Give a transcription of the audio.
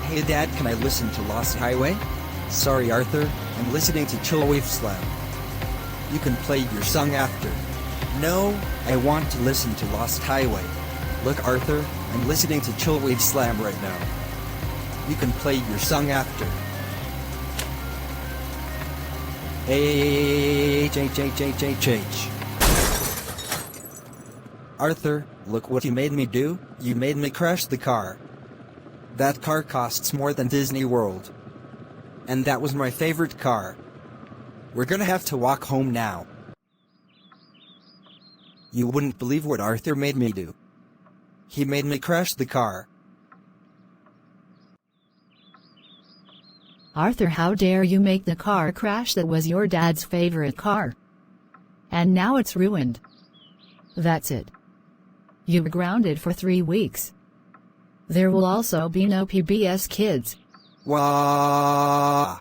Hey Dad, can I listen to Lost Highway? Sorry Arthur, I'm listening to Chillwave Slam. You can play your song after. No, I want to listen to Lost Highway. Look Arthur, I'm listening to Chillwave Slam right now. You can play your song after. H. Arthur, look what you made me do, you made me crash the car. That car costs more than Disney World. And that was my favorite car. We're gonna have to walk home now. You wouldn't believe what Arthur made me do. He made me crash the car. Arthur, how dare you make the car crash that was your dad's favorite car? And now it's ruined. That's it. You're grounded for 3 weeks. There will also be no PBS Kids. Wah!